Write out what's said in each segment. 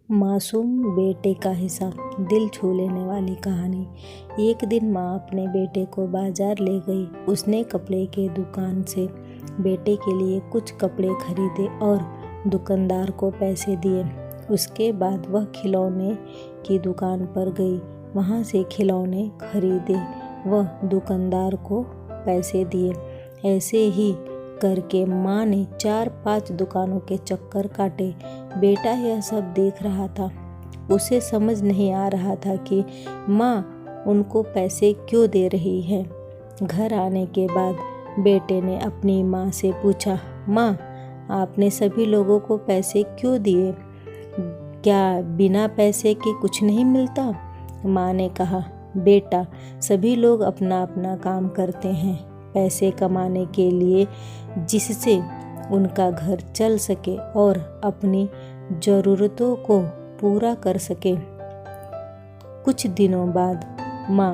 मासूम बेटे का हिस्सा, दिल छू लेने वाली कहानी। एक दिन माँ अपने बेटे को बाजार ले गई। उसने कपड़े के दुकान से बेटे के लिए कुछ कपड़े खरीदे और दुकानदार को पैसे दिए। उसके बाद वह खिलौने की दुकान पर गई, वहाँ से खिलौने खरीदे, वह दुकानदार को पैसे दिए। ऐसे ही करके माँ ने 4-5 दुकानों के चक्कर काटे। बेटा यह सब देख रहा था। उसे समझ नहीं आ रहा था कि माँ उनको पैसे क्यों दे रही है। घर आने के बाद बेटे ने अपनी माँ से पूछा, माँ आपने सभी लोगों को पैसे क्यों दिए? क्या बिना पैसे के कुछ नहीं मिलता? माँ ने कहा, बेटा सभी लोग अपना अपना काम करते हैं पैसे कमाने के लिए, जिससे उनका घर चल सके और अपनी ज़रूरतों को पूरा कर सके। कुछ दिनों बाद माँ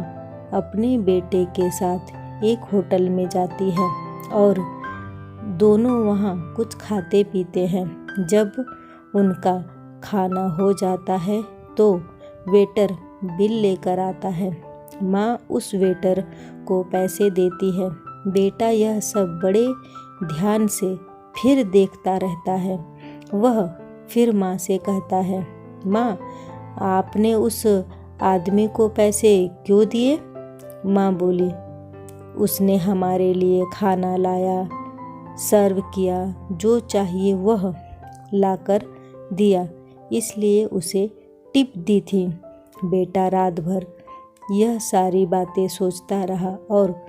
अपने बेटे के साथ एक होटल में जाती है और दोनों वहाँ कुछ खाते पीते हैं। जब उनका खाना हो जाता है तो वेटर बिल लेकर आता है। माँ उस वेटर को पैसे देती है। बेटा यह सब बड़े ध्यान से फिर देखता रहता है। वह फिर माँ से कहता है, माँ आपने उस आदमी को पैसे क्यों दिए? माँ बोली, उसने हमारे लिए खाना लाया, सर्व किया, जो चाहिए वह लाकर दिया, इसलिए उसे टिप दी थी। बेटा रात भर यह सारी बातें सोचता रहा और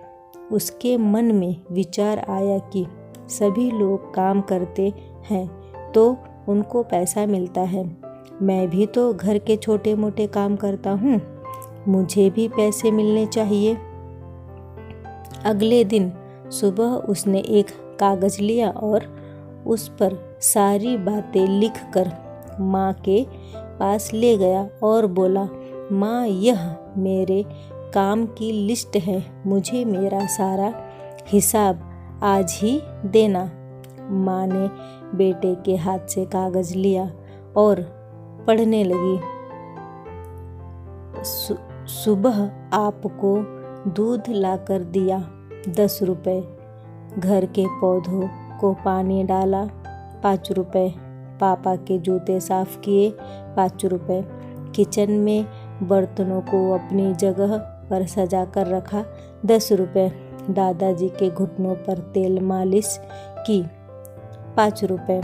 उसके मन में विचार आया कि सभी लोग काम करते हैं तो उनको पैसा मिलता है। मैं भी तो घर के छोटे मोटे काम करता हूँ, मुझे भी पैसे मिलने चाहिए। अगले दिन सुबह उसने एक कागज़ लिया और उस पर सारी बातें लिखकर माँ के पास ले गया और बोला, माँ यह मेरे काम की लिस्ट है, मुझे मेरा सारा हिसाब आज ही देना। माँ ने बेटे के हाथ से कागज़ लिया और पढ़ने लगी। सुबह आपको दूध लाकर दिया 10 रुपये, घर के पौधों को पानी डाला 5 रुपये, पापा के जूते साफ किए 5 रुपये, किचन में बर्तनों को अपनी जगह पर सजा कर रखा 10 रुपये, दादाजी के घुटनों पर तेल मालिश की 5 रुपये।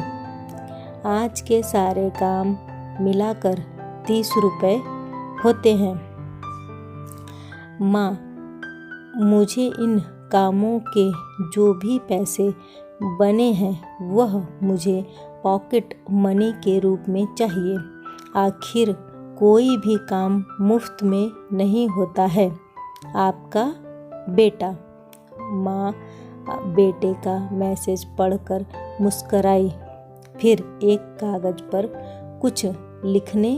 आज के सारे काम मिलाकर 30 रुपये होते हैं। माँ मुझे इन कामों के जो भी पैसे बने हैं वह मुझे पॉकेट मनी के रूप में चाहिए। आखिर कोई भी काम मुफ्त में नहीं होता है। आपका बेटा। माँ बेटे का मैसेज पढ़कर मुस्कराई, फिर एक कागज़ पर कुछ लिखने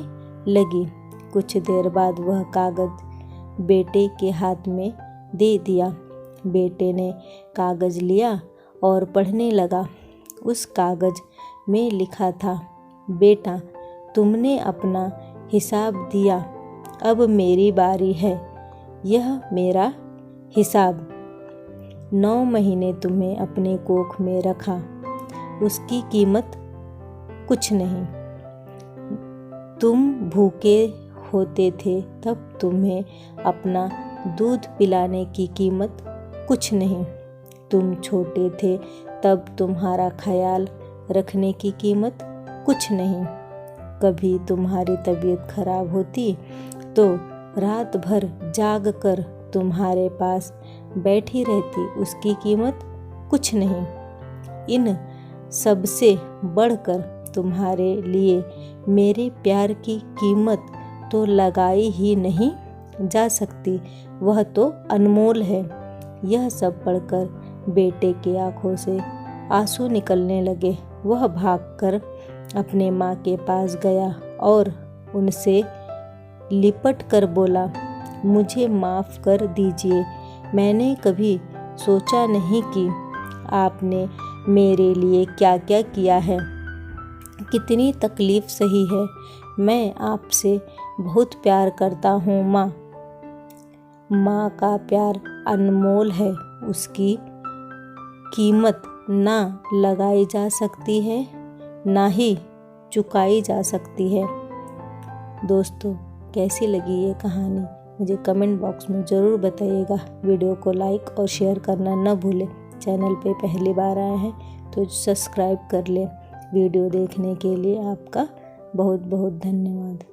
लगी। कुछ देर बाद वह कागज़ बेटे के हाथ में दे दिया। बेटे ने कागज़ लिया और पढ़ने लगा। उस कागज़ में लिखा था, बेटा तुमने अपना हिसाब दिया, अब मेरी बारी है। यह मेरा हिसाब। 9 महीने तुम्हें अपने कोख में रखा, उसकी कीमत कुछ नहीं। तुम भूखे होते थे तब तुम्हें अपना दूध पिलाने की कीमत कुछ नहीं। तुम छोटे थे तब तुम्हारा ख्याल रखने की कीमत कुछ नहीं। कभी तुम्हारी तबीयत खराब होती तो रात भर जाग कर तुम्हारे पास बैठी रहती, उसकी कीमत कुछ नहीं। इन सबसे बढ़कर तुम्हारे लिए मेरे प्यार की कीमत तो लगाई ही नहीं जा सकती, वह तो अनमोल है। यह सब पढ़कर बेटे की आंखों से आंसू निकलने लगे। वह भागकर अपने माँ के पास गया और उनसे लिपट कर बोला, मुझे माफ़ कर दीजिए, मैंने कभी सोचा नहीं कि आपने मेरे लिए क्या क्या किया है, कितनी तकलीफ़ सही है। मैं आपसे बहुत प्यार करता हूँ माँ। माँ का प्यार अनमोल है, उसकी कीमत ना लगाई जा सकती है, ना ही चुकाई जा सकती है। दोस्तों, कैसी लगी ये कहानी मुझे कमेंट बॉक्स में ज़रूर बताइएगा। वीडियो को लाइक और शेयर करना न भूलें। चैनल पे पहली बार आए हैं तो सब्सक्राइब कर लें। वीडियो देखने के लिए आपका बहुत बहुत धन्यवाद।